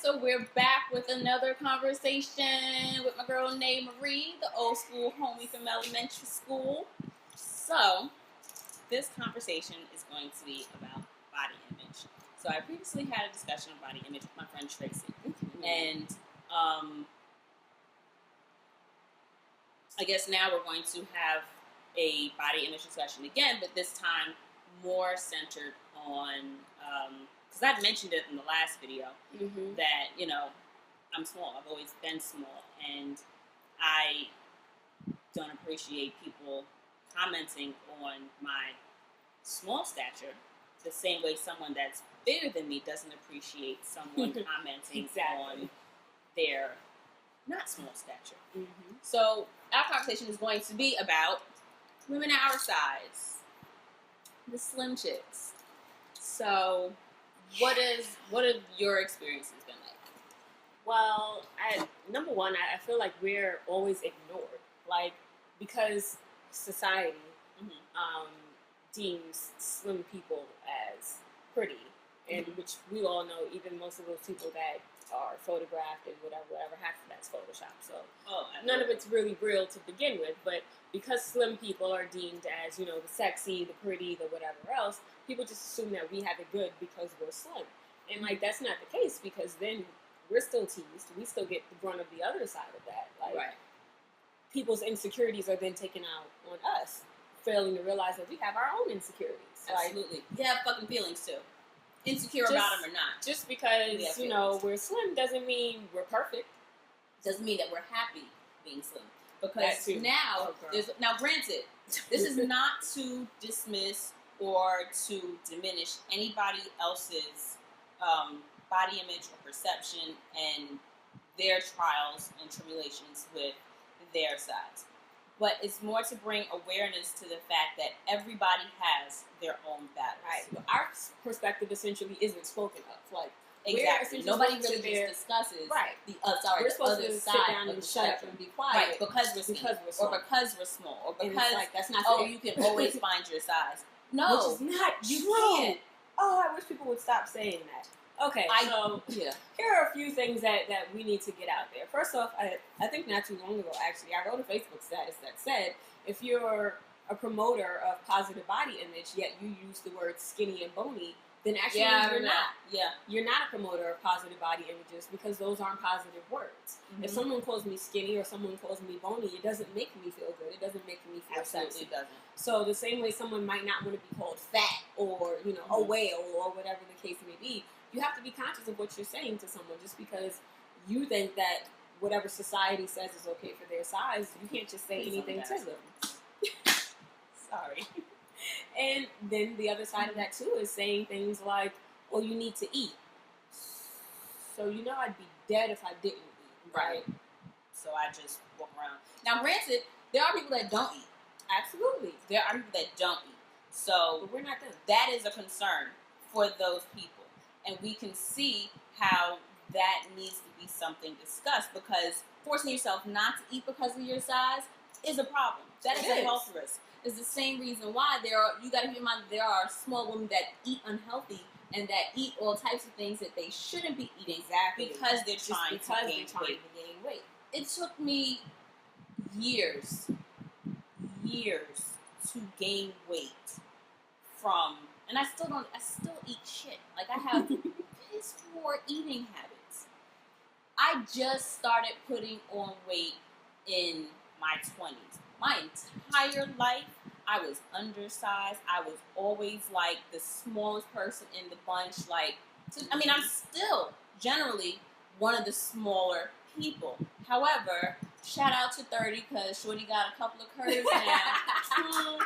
So we're back with another conversation with my girl named Marie, the old school homie from elementary school. So this conversation is going to be about body image. So I previously had a discussion on body image with my friend Tracy, and I guess now we're going to have a body image discussion again, but this time more centered on, because I'd mentioned it in the last video, that, you know, I'm small. I've always been small, and I don't appreciate people commenting on my small stature the same way someone that's bigger than me doesn't appreciate someone commenting on their not small stature. So our conversation is going to be about women our size, the slim chicks. So what have your experiences been like? Well, number one, I feel like we're always ignored, like, because society deems slim people as pretty, and which we all know, even most of those people that are photographed and whatever, half of that's Photoshop. So none of it's really real to begin with. But because slim people are deemed as, you know, the sexy, the pretty, the whatever else, people just assume that we have it good because we're slim. And like, that's not the case, because then we're still teased. We still get the brunt of the other side of that. Like, people's insecurities are then taken out on us, failing to realize that we have our own insecurities. Absolutely. Like, you have fucking feelings too. Insecure about them or not. Just because, you know, we're slim doesn't mean we're perfect. Doesn't mean that we're happy being slim. Because now granted, this is not to dismiss or to diminish anybody else's body image or perception and their trials and tribulations with their size. But it's more to bring awareness to the fact that everybody has their own battles. Right. But our perspective essentially isn't spoken of. Like, exactly. Nobody really just discusses the we're supposed other to side sit down of and the shut up spectrum. and be quiet. Right, because we're small, or because like, that's not fair. You can always find your size. No, which is not you true. can't. Oh, I wish people would stop saying that. Okay, here are a few things that we need to get out there. First off, I think not too long ago, actually, I wrote a Facebook status that said, if you're a promoter of positive body image, yet you use the word skinny and bony, then actually you're not. Yeah. You're not a promoter of positive body images, because those aren't positive words. If someone calls me skinny or someone calls me bony, it doesn't make me feel good. It doesn't make me feel sexy. It doesn't. So the same way someone might not want to be called fat or, you know, a whale or whatever the case may be, you have to be conscious of what you're saying to someone. Just because you think that whatever society says is okay for their size, you can't just say anything to them. Sorry. And then the other side of that too is saying things like, well, you need to eat. So, you know, I'd be dead if I didn't eat. Right. So I just walk around. Now, granted, there are people that don't eat. Absolutely. There are people that don't eat. So but we're not them. That is a concern for those people. And we can see how that needs to be something discussed, because forcing yourself not to eat because of your size is a problem. That is a health risk. It's the same reason why you got to keep in mind there are small women that eat unhealthy and that eat all types of things that they shouldn't be eating because they're trying to gain weight. It took me years to gain weight from, and I still eat shit. Like, I have piss poor eating habits. I just started putting on weight in my 20s. My entire life, I was undersized. I was always like the smallest person in the bunch. I'm still generally one of the smaller people. However, shout out to 30, because Shorty got a couple of curves now.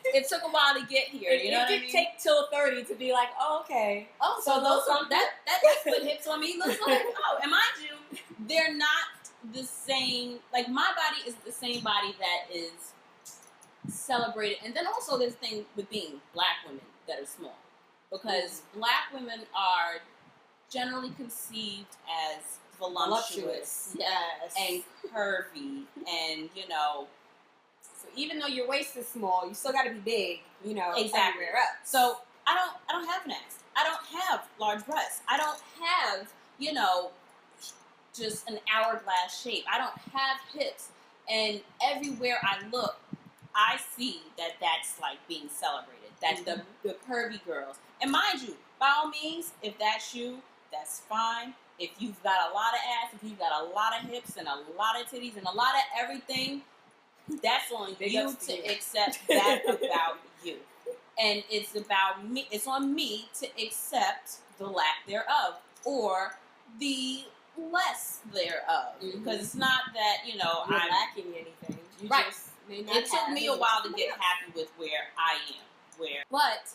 It took a while to get here. You know what I mean? It did take till 30 to be like, oh, okay. Oh, so that's put hips on me. Looks like, oh, and mind you, they're not the same. Like, my body is the same body that is celebrated. And then also there's a thing with being black women that are small, because black women are generally conceived as voluptuous, and curvy, and, you know. So even though your waist is small, you still got to be big, you know, exactly. everywhere else. So I don't have an ass. I don't have large breasts. I don't have, just an hourglass shape. I don't have hips. And everywhere I look, I see that that's like being celebrated. That's the curvy girls. And mind you, by all means, if that's you, that's fine. If you've got a lot of ass, if you've got a lot of hips and a lot of titties and a lot of everything, that's on you to accept that about you. And it's about me. It's on me to accept the lack thereof or the less thereof. Because it's not that, you're I'm lacking anything. You right. Just may not it took me a while to get happy with where I am. But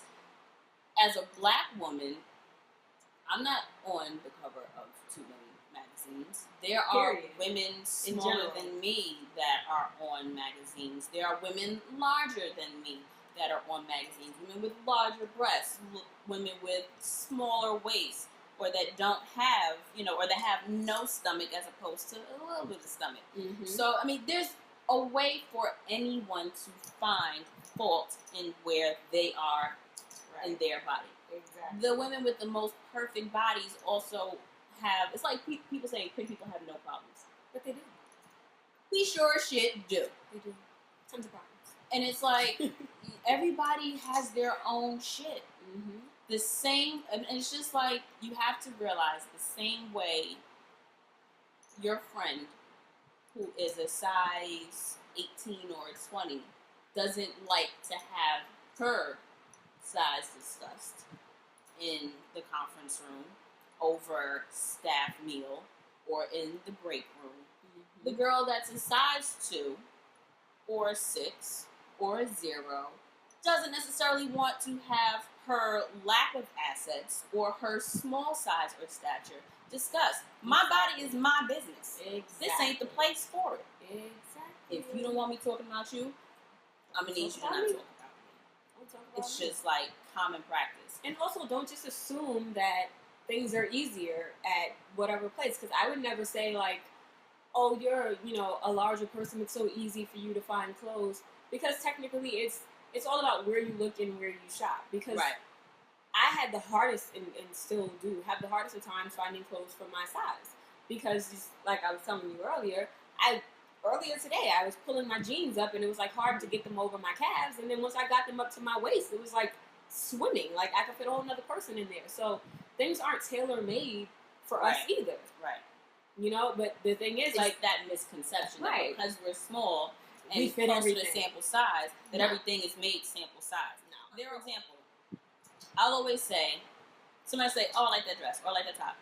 as a black woman, I'm not on the cover of too many magazines. There are women smaller than me that are on magazines. There are women larger than me that are on magazines. Women with larger breasts, women with smaller waists, or that don't have, or that have no stomach as opposed to a little bit of stomach. Mm-hmm. So, I mean, there's a way for anyone to find fault in where they are in their body. Exactly. The women with the most perfect bodies also have, it's like people saying pretty people have no problems. But they do. We sure as shit do. They do. Tons of problems. And it's like, everybody has their own shit. Mm-hmm. The same, and it's just like, you have to realize the same way your friend who is a size 18 or 20 doesn't like to have her size discussed in the conference room over staff meal or in the break room. Mm-hmm. The girl that's a size 2 or a 6 or a 0 doesn't necessarily want to have her lack of assets or her small size or stature discussed. My body is my business. Exactly. This ain't the place for it. Exactly. If you don't want me talking about you, I'm going to need you to not talk about me. It's just like common practice. And also, don't just assume that things are easier at whatever place. Because I would never say, like, oh, you're, a larger person, it's so easy for you to find clothes. Because technically, it's all about where you look and where you shop. Because I had the hardest, and still do, have the hardest of times finding clothes for my size. Because, just like I was telling you earlier, earlier today, I was pulling my jeans up, and it was, like, hard to get them over my calves. And then once I got them up to my waist, it was, like, swimming. Like, I could fit a whole other person in there. So, things aren't tailor-made for us either. Right. But the thing is, it's like that misconception that because we're small and we fit close to everything. the sample size, that everything is made sample size. No. For example, I'll always say, somebody say, oh, I like that dress, or I like that top.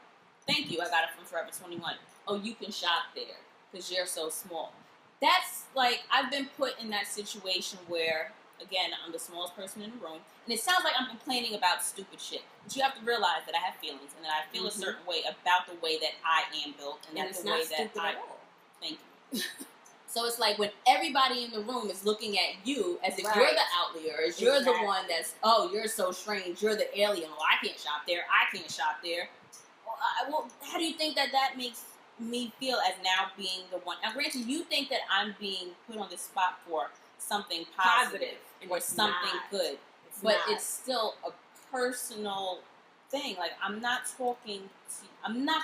Thank you, I got it from Forever 21. Oh, you can shop there because you're so small. That's like, I've been put in that situation where, again, I'm the smallest person in the room, and it sounds like I'm complaining about stupid shit. But you have to realize that I have feelings, and that I feel a certain way about the way that I am built, and that's the way that I. Thank you. So it's like when everybody in the room is looking at you as if you're the outlier, as you're the one that's, oh, you're so strange, you're the alien. Oh, I can't shop there. I can't shop there. Well, how do you think that makes me feel as now being the one? Now, granted, you think that I'm being put on the spot for something positive or something good, but it's still a personal thing. Like, I'm not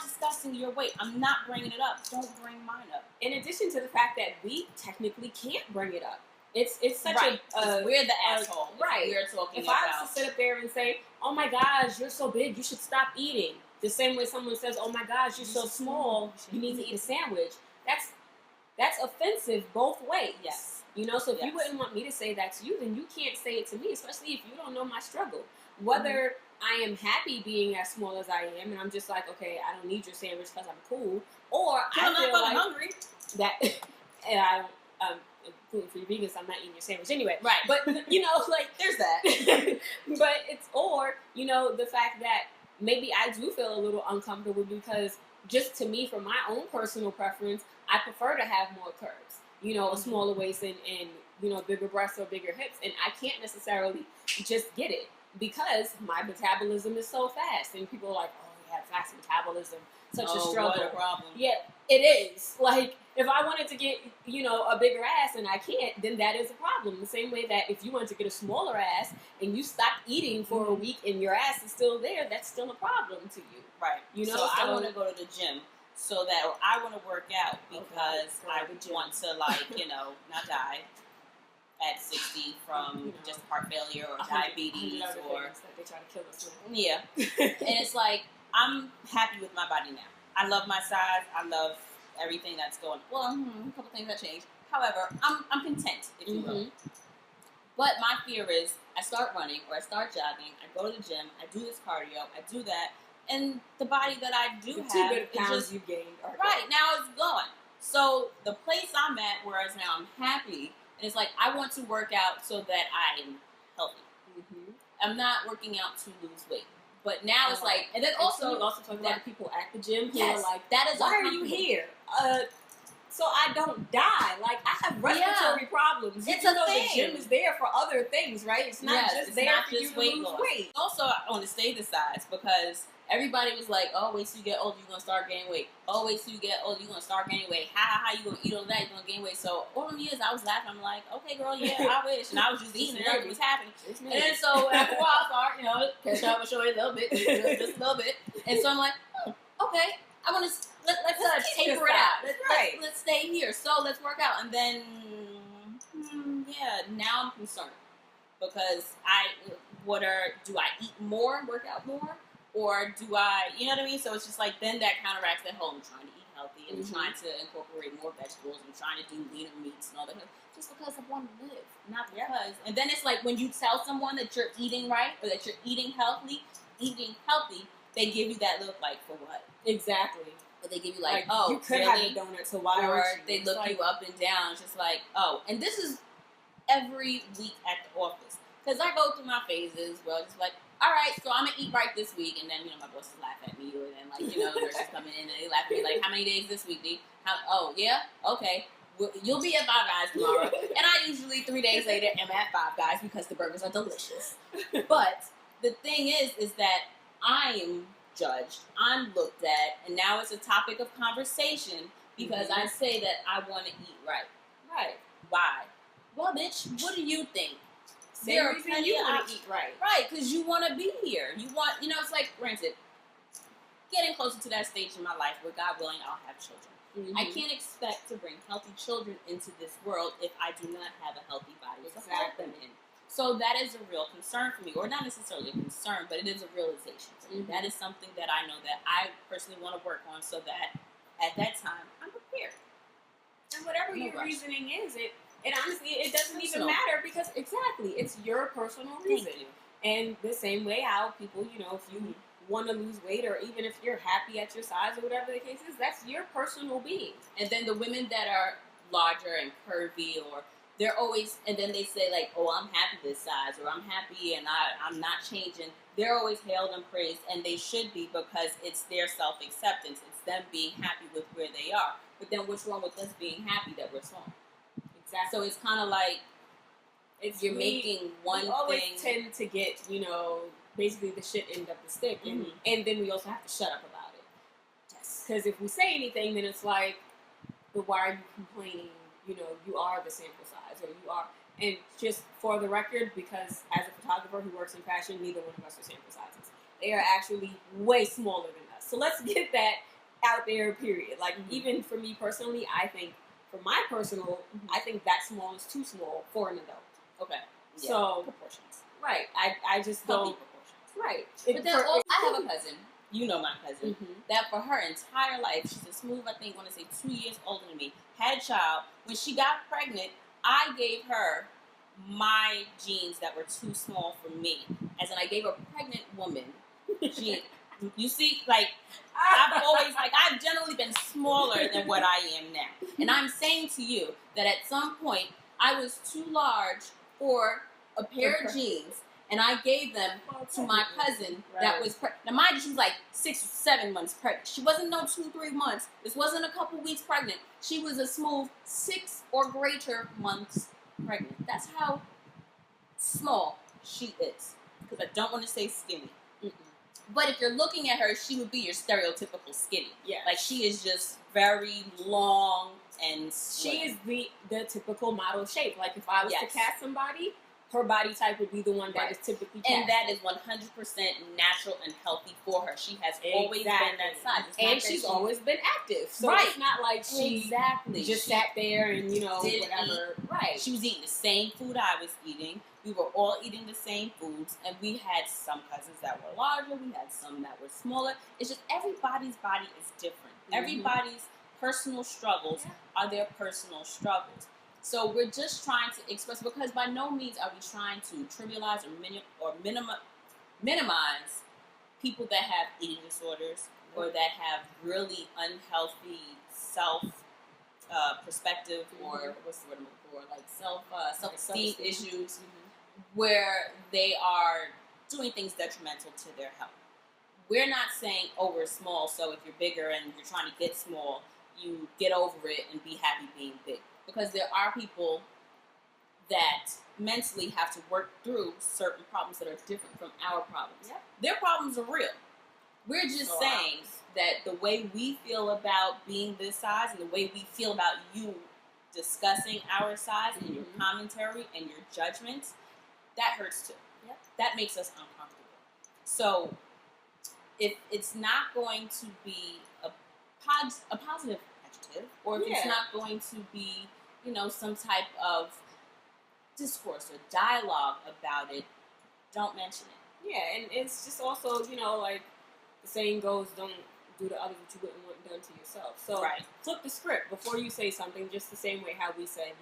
discussing your weight. I'm not bringing it up. Don't bring mine up. In addition to the fact that we technically can't bring it up. It's such we're the asshole. Right. We're talking if I was to sit up there and say, oh my gosh, you're so big, you should stop eating. The same way someone says, oh my gosh, you're so small, you need to eat a sandwich. That's offensive both ways. Yes. So if you wouldn't want me to say that to you, then you can't say it to me, especially if you don't know my struggle. Whether I am happy being as small as I am, and I'm just like, okay, I don't need your sandwich because I'm cool, or I feel like hungry. That, and I don't, gluten-free vegan, so I'm not eating your sandwich anyway. Right. But, like, there's that. But it's, or, the fact that maybe I do feel a little uncomfortable because just to me, for my own personal preference, I prefer to have more curves, a smaller waist and bigger breasts or bigger hips. And I can't necessarily just get it because my metabolism is so fast. And people are like, oh, they have fast metabolism, such a struggle. What a problem. Yeah, it is. Like, if I wanted to get, a bigger ass and I can't, then that is a problem. The same way that if you wanted to get a smaller ass and you stop eating for a week and your ass is still there, that's still a problem to you. Right. So I want to go to the gym so that I want to work out because I want to, not die at 60 from just heart failure or diabetes or that they try to kill us with. Yeah. And it's like, I'm happy with my body now. I love my size. I love everything that's going. Well, a couple things that changed. However, I'm content, if you will. But my fear is I start running or I start jogging. I go to the gym. I do this cardio. I do that. And the body that I do have, 2 good pounds you gained are right now it's gone. So the place I'm at, whereas now I'm happy, and it's like I want to work out so that I am healthy. I'm not working out to lose weight. But now it's like, and then also you also talk about people at the gym who yes, are like, that is why are you here? So I don't die. Like, I have respiratory problems. It's you a thing. The gym is there for other things, right? It's not just there for you to lose weight. Also, I want to stay the size because everybody was like, oh, wait till you get older, you're going to start gaining weight. Oh, wait till you get older, you're going to start gaining weight. How you going to eat all that, you're going to gain weight. So all them years I was laughing. I'm like, okay, girl, yeah, I wish. And I was just eating and nothing was happening. And then so after a while, I start, catch up and show you a little bit, just a little bit. And so I'm like, okay, I want to, let's taper it out. Let's stay here. So let's work out. And then, now I'm concerned. Because do I eat more, work out more? Or do I, you know what I mean? So it's just like, then that counteracts that whole, I'm trying to eat healthy, and I'm trying to incorporate more vegetables, I'm trying to do leaner meats and all that, just because I want to live, not because. And then it's like, when you tell someone that you're eating right, or that you're eating healthy, they give you that look like, for what? Exactly. But they give you like, oh, you could have a donut, so why or aren't you? They look you up and down, it's just like, oh. And this is every week at the office. Because I go through my phases where I'm just like, all right, so I'm going to eat right this week. And then, my bosses laugh at me. And then, nurses coming in and they laugh at me like, how many days this week, D? Oh, yeah? Okay. Well, you'll be at Five Guys tomorrow. And I usually 3 days later am at Five Guys because the burgers are delicious. But the thing is that I'm judged, I'm looked at, and now it's a topic of conversation because I say that I want to eat right. Right. Why? Well, bitch, what do you think? There are plenty you want to eat right. Right, because you want to be here. You want, it's like, granted, getting closer to that stage in my life where, God willing, I'll have children. I can't expect to bring healthy children into this world if I do not have a healthy body to hold them in. So that is a real concern for me, or not necessarily a concern, but it is a realization for me. That is something that I know that I personally want to work on so that at that time, I'm prepared. And whatever your reasoning is, it honestly, it doesn't even matter because it's your personal reason. And the same way how people, if you want to lose weight or even if you're happy at your size or whatever the case is, that's your personal being. And then the women that are larger and curvy or they're always, and then they say like, oh, I'm happy this size or I'm happy and I'm not changing. They're always hailed and praised and they should be because it's their self-acceptance. It's them being happy with where they are. But then what's wrong with us being happy that we're small? Exactly. So it's kind of like you're making one thing. We always tend to get, basically the shit end up the stick. And then we also have to shut up about it. Yes. Because if we say anything, then it's like, but why are you complaining? You are the sample size or you are. And just for the record, because as a photographer who works in fashion, neither one of us are sample sizes. They are actually way smaller than us. So let's get that out there, period. Like, even for me personally, I think, for my personal, I think that small is too small for an adult. Okay. Yeah. So, proportions. Right. I just don't. Proportions. Right. But then also, I have a cousin, my cousin, that for her entire life, she's a smooth, I think, I want to say 2 years older than me, had a child. When she got pregnant, I gave her my jeans that were too small for me. As in, I gave a pregnant woman jeans. You see, like, I've generally been smaller than what I am now. And I'm saying to you that at some point, I was too large for a pair of jeans, and I gave them to my cousin that was pregnant. Now, mind you, she was like 6 or 7 months pregnant. She wasn't no 2, 3 months. This wasn't a couple weeks pregnant. She was a smooth 6 or greater months pregnant. That's how small she is. Because I don't want to say skinny. But if you're looking at her, she would be your stereotypical skinny. Yeah. Like, she is just very long and slim. She is the typical model shape. Like, if I was to cast somebody, her body type would be the one that is typically cast. And that is 100% natural and healthy for her. She has always been that size. And she's always been active. So it's not like she just sat there and, whatever. Right. She was eating the same food I was eating. We were all eating the same foods. And we had some cousins that were larger. We had some that were smaller. It's just everybody's body is different. Mm-hmm. Everybody's personal struggles are their personal struggles. So we're just trying to express, because by no means are we trying to trivialize or minimize people that have eating disorders or that have really unhealthy self perspective or what's the word I'm looking for, like self-esteem issues, where they are doing things detrimental to their health. We're not saying, oh, we're small, so if you're bigger and you're trying to get small, you get over it and be happy being big. Because there are people that mentally have to work through certain problems that are different from our problems. Yep. Their problems are real. We're just saying that the way we feel about being this size and the way we feel about you discussing our size and your commentary and your judgments, that hurts too. Yep. That makes us uncomfortable. So if it's not going to be a positive adjective, or if it's not going to be, some type of discourse or dialogue about it, don't mention it. Yeah, and it's just also, like the saying goes, don't do to others what you wouldn't want done to yourself. So flip the script before you say something, just the same way how we said,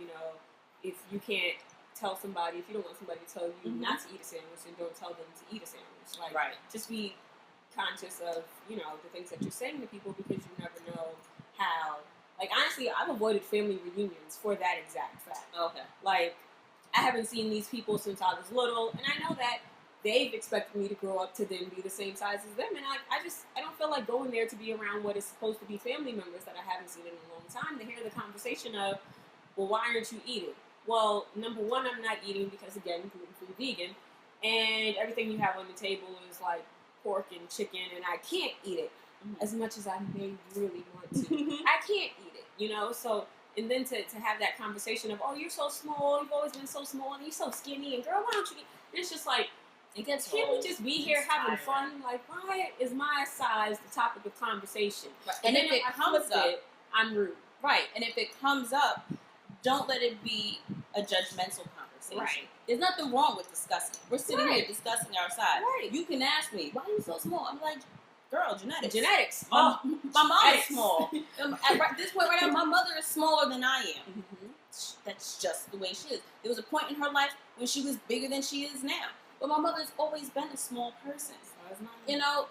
if you can't tell somebody, if you don't want somebody to tell you not to eat a sandwich, then don't tell them to eat a sandwich. Like, just be conscious of, the things that you're saying to people, because you never know how. Like, honestly, I've avoided family reunions for that exact fact. Okay. Like, I haven't seen these people since I was little, and I know that they've expected me to grow up to then be the same size as them, and I don't feel like going there to be around what is supposed to be family members that I haven't seen in a long time, to hear the conversation of, well, why aren't you eating? Well, number one, I'm not eating because, again, gluten-free vegan, and everything you have on the table is like pork and chicken, and I can't eat it as much as I may really want to. I can't eat it, so, and then to have that conversation of, oh, you're so small, you've always been so small, and you're so skinny, and girl, why don't you eat? And it's just like, can't we just be here having fun? Like, why is my size the topic of conversation? Right. And if it comes up, I'm rude. Right. And if it comes up, don't let it be a judgmental conversation. Right. There's nothing wrong with discussing. We're sitting here discussing our size. Right. You can ask me, why are you so small? I'm like, girl, genetics. My mom is small. At this point right now, my mother is smaller than I am. That's just the way she is. There was a point in her life when she was bigger than she is now. But my mother's always been a small person.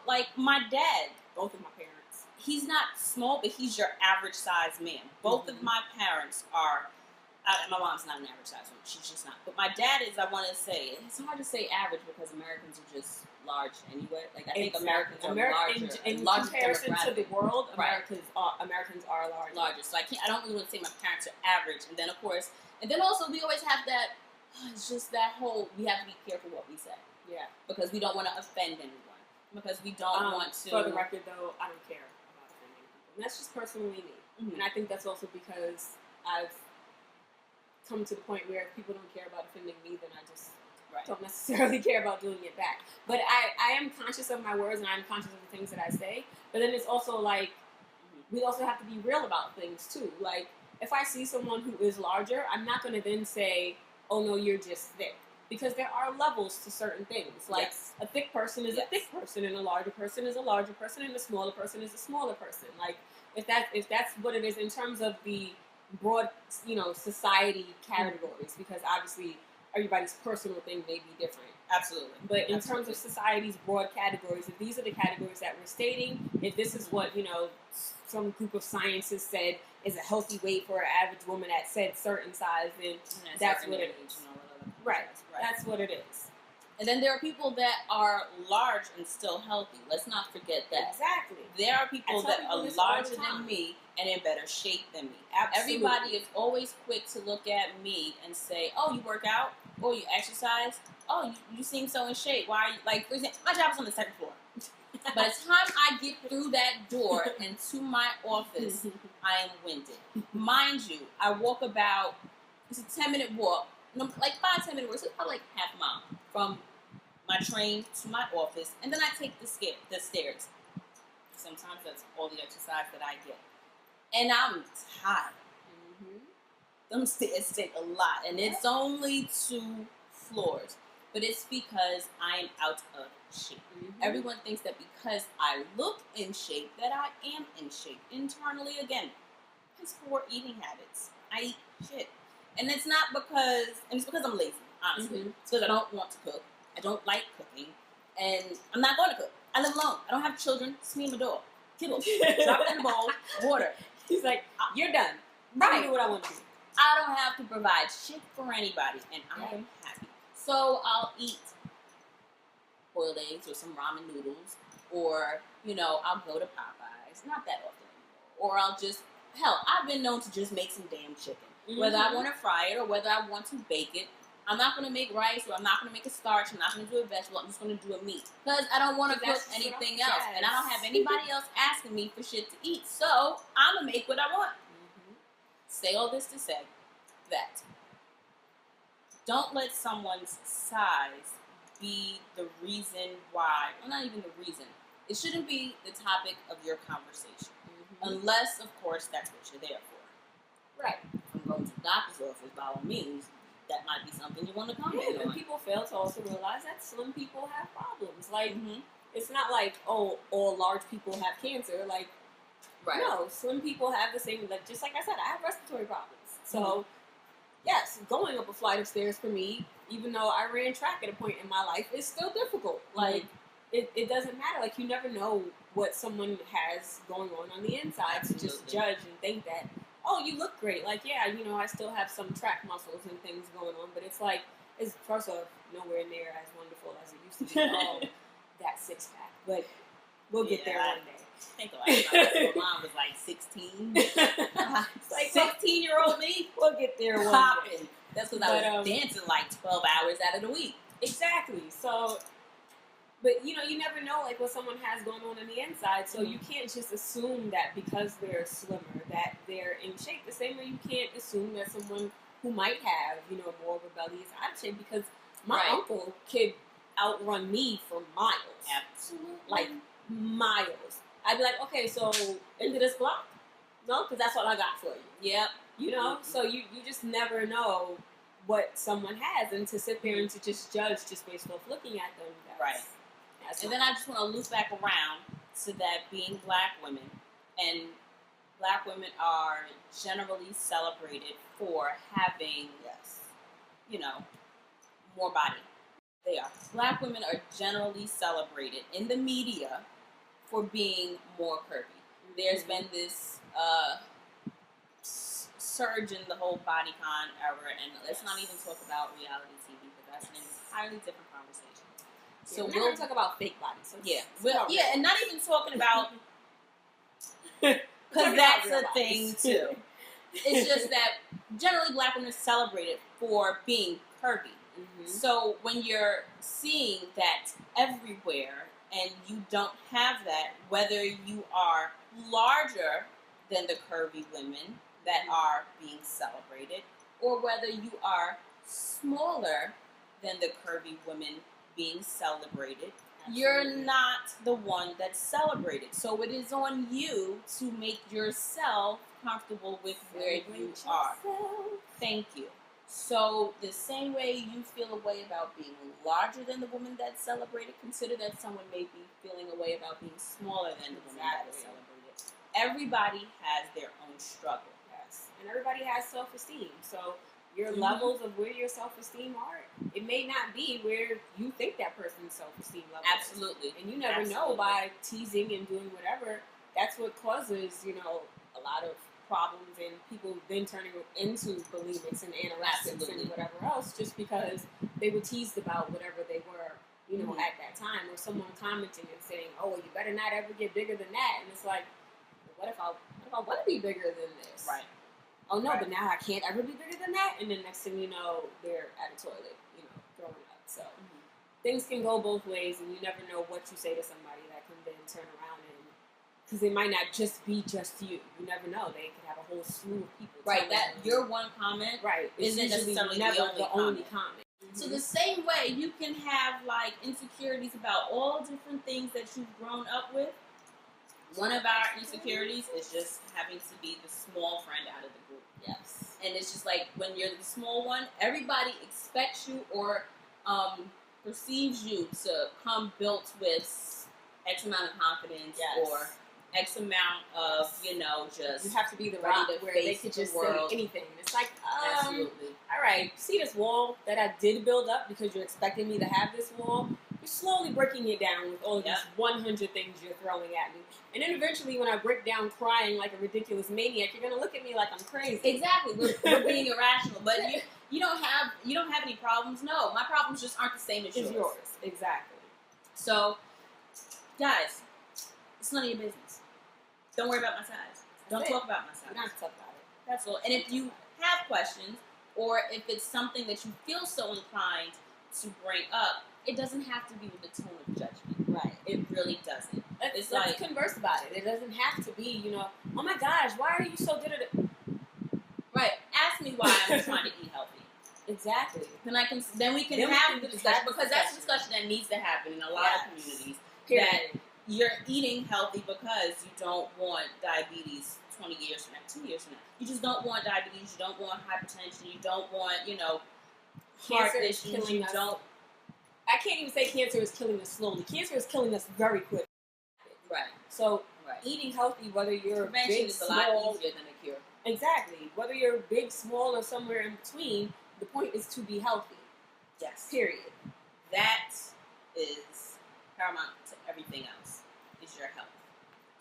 Like my dad, both of my parents. He's not small, but he's your average size man. Both of my parents are. My mom's not an average size woman. She's just not. But my dad is. I want to say it's hard to say average because Americans are just large anyway. Like I think Americans are larger in comparison to the world. Americans are larger. So I don't really want to say my parents are average. And then of course, also we always have that. It's just that whole, we have to be careful what we say. Yeah. Because we don't want to offend anyone. Because we don't want to. For the record, though, I don't care about offending people. And that's just personally me. And I think that's also because I've come to the point where if people don't care about offending me, then I just don't necessarily care about doing it back. But I am conscious of my words and I'm conscious of the things that I say. But then it's also like, we also have to be real about things, too. Like, if I see someone who is larger, I'm not going to then say, oh no, you're just thick. Because there are levels to certain things. Like, a thick person is a thick person, and a larger person is a larger person, and a smaller person is a smaller person. Like, if that's what it is in terms of the broad, society categories, because obviously everybody's personal thing may be different. Absolutely. But in terms of society's broad categories, if these are the categories that we're stating, if this is what, some group of scientists said is a healthy weight for an average woman at said certain size, then that's what it is. Right. That's what it is. And then there are people that are large and still healthy. Let's not forget that. Exactly. There are people that are larger than me and in better shape than me. Absolutely. Everybody is always quick to look at me and say, oh, you work out? Oh, you exercise? Oh, you seem so in shape. Why are you, like, for example, my job is on the second floor. By the time I get through that door and to my office, I am winded. Mind you, I walk about, it's a 10-minute walk, like 5-10 minute walk, so it's probably like half a mile from my train to my office, and then I take the stairs. Sometimes that's all the exercise that I get. And I'm tired. Them stairs take a lot, and it's only 2 floors. But it's because I am out of shape. Everyone thinks that because I look in shape, that I am in shape. Internally, again, it's poor eating habits. I eat shit. And it's not because, and it's because I'm lazy, honestly. It's because I don't want to cook. I don't like cooking. And I'm not going to cook. I live alone. I don't have children. It's me and my dog. Kibble. Drop it in the bowl. Water. He's like, you're done. Right. I do what I want to do. I don't have to provide shit for anybody, and I am happy. So I'll eat boiled eggs or some ramen noodles, or, I'll go to Popeyes. Not that often anymore. Or I'll just, I've been known to just make some damn chicken. Whether I want to fry it or whether I want to bake it. I'm not going to make rice, or I'm not going to make a starch. I'm not going to do a vegetable. I'm just going to do a meat. Because I don't want to cook anything else. And I don't have anybody else asking me for shit to eat. So I'm going to make what I want. Say all this to say that don't let someone's size be the reason why, well, not even the reason. It shouldn't be the topic of your conversation. Unless, of course, that's what you're there for. Right. From going to the doctor's office, by all means, that might be something you want to comment on. And people fail to also realize that slim people have problems. Like, it's not like, oh, all large people have cancer. Like, no, slim people have the same, like, just like I said, I have respiratory problems. So, yes, going up a flight of stairs for me, even though I ran track at a point in my life, is still difficult. Like, it doesn't matter. Like, you never know what someone has going on the inside to just judge and think that, oh, you look great. Like, yeah, I still have some track muscles and things going on, but it's like, it's first off nowhere near as wonderful as it used to be. Oh, that 6-pack. But we'll get there one day. I think the last time my mom was like 16. Like 16-year-old me, we'll get there one day. That's because I was dancing like 12 hours out of the week. Exactly. So, but you never know like what someone has going on the inside. So you can't just assume that because they're slimmer that they're in shape. The same way you can't assume that someone who might have more rebellious out of shape, because my uncle could outrun me for miles. Absolutely. Like miles. I'd be like, okay, so into this block? No, because that's what I got for you. Yep. So you just never know what someone has, and to sit there and to just judge just based off looking at them. And then I just want to loop back around to that being black women, and black women are generally celebrated for having, more body. They are. Black women are generally celebrated in the media for being more curvy. There's been this surge in the whole bodycon era, and let's not even talk about reality TV, but that's an entirely different conversation. So we're going to talk about fake bodies. So and not even talking about, because that's a thing too. It's just that generally black women are celebrated for being curvy. So when you're seeing that everywhere and you don't have that, whether you are larger than the curvy women that are being celebrated, or whether you are smaller than the curvy women being celebrated, you're not the one that's celebrated. So it is on you to make yourself comfortable with where you are. Thank you. So the same way you feel a way about being larger than the woman that's celebrated, consider that someone may be feeling a way about being smaller than the woman that is celebrated. Everybody has their own struggle. Yes. And everybody has self-esteem. So your levels of where your self-esteem are, it may not be where you think that person's self-esteem level Absolutely. is. And you never know by teasing and doing whatever. That's what causes, a lot of problems and people then turning into bulimics and anorexics and whatever else, just because they were teased about whatever they were, at that time, or someone commenting and saying, "Oh, you better not ever get bigger than that." And it's like, what if I want to be bigger than this? Right. Oh no, but now I can't ever be bigger than that. And then next thing you know, they're at a toilet, throwing up. So things can go both ways, and you never know what you say to somebody that can then turn around and, because it might not just be just you. You never know. They could have a whole slew of people. Right. That your one comment, right, isn't necessarily never the only comment. Mm-hmm. So the same way you can have like insecurities about all different things that you've grown up with. One of our insecurities is just having to be the small friend out of the group. Yes. And it's just like when you're the small one, everybody expects you or perceives you to come built with X amount of confidence or X amount of, just... You have to be the rock where they could just say anything. It's like, absolutely. All right, see this wall that I did build up because you're expecting me to have this wall? You're slowly breaking it down with all these 100 things you're throwing at me. And then eventually when I break down crying like a ridiculous maniac, you're going to look at me like I'm crazy. Exactly. We're being irrational. But you don't have any problems. No, my problems just aren't the same as yours. Exactly. So, guys, it's none of your business. Don't worry about my size. Don't talk about my size. You don't have to talk about it. That's all. And if you have questions, or if it's something that you feel so inclined to bring up, it doesn't have to be with a tone of judgment. Right. It really doesn't. Let's converse about it. It doesn't have to be, oh my gosh, why are you so good at it? Right. Ask me why I'm trying to eat healthy. Exactly. Then we can have the discussion, because that's a discussion that needs to happen in a lot of communities. Period. That you're eating healthy because you don't want diabetes 20 years from now, 2 years from now. You just don't want diabetes. You don't want hypertension. You don't want, heart issues. You don't. I can't even say cancer is killing us slowly. Cancer is killing us very quickly. Right. So eating healthy, whether you're prevention big, is small, a lot easier than a cure. Exactly. Whether you're big, small, or somewhere in between, the point is to be healthy. Yes. Period. That is paramount to everything else, is your health.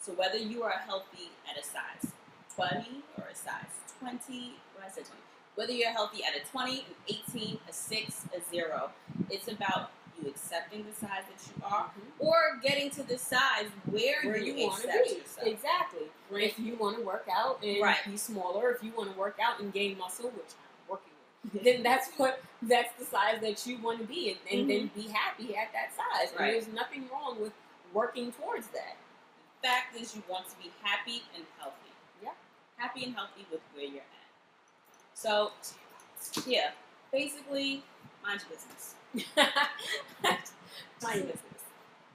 So whether you are healthy at a size 20 or a size 20, what I said 20, whether you're healthy at a 20, an 18, a 6, a 0, it's about you accepting the size that you are, or getting to the size where you want to be. Yourself. Exactly. Right. If you want to work out and be smaller, if you want to work out and gain muscle, which I'm working with, then that's the size that you want to be, and then be happy at that size. Right. And there's nothing wrong with working towards that. The fact is, you want to be happy and healthy. Yeah. Happy and healthy with where you're at. So, basically, mind your business. Mind your business.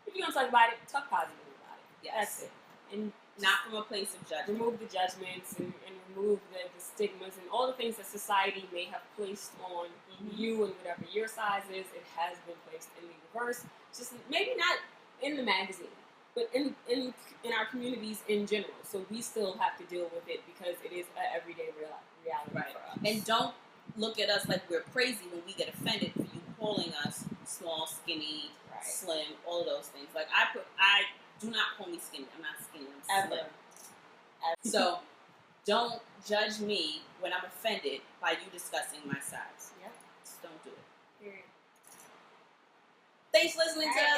If you don't talk about it, talk positively about it. Yes. That's it. And not from a place of judgment. Remove the judgments and remove the stigmas and all the things that society may have placed on you and whatever your size is. It has been placed in the reverse. Just maybe not in the magazine, but in our communities in general. So we still have to deal with it because it is an everyday reality for us. And don't look at us like we're crazy when we get offended for you calling us small, skinny, slim, all of those things. Like I do not call me skinny. I'm not skinny. I'm slim. So don't judge me when I'm offended by you discussing my size. Yeah. Just don't do it. Period. Thanks for listening to us.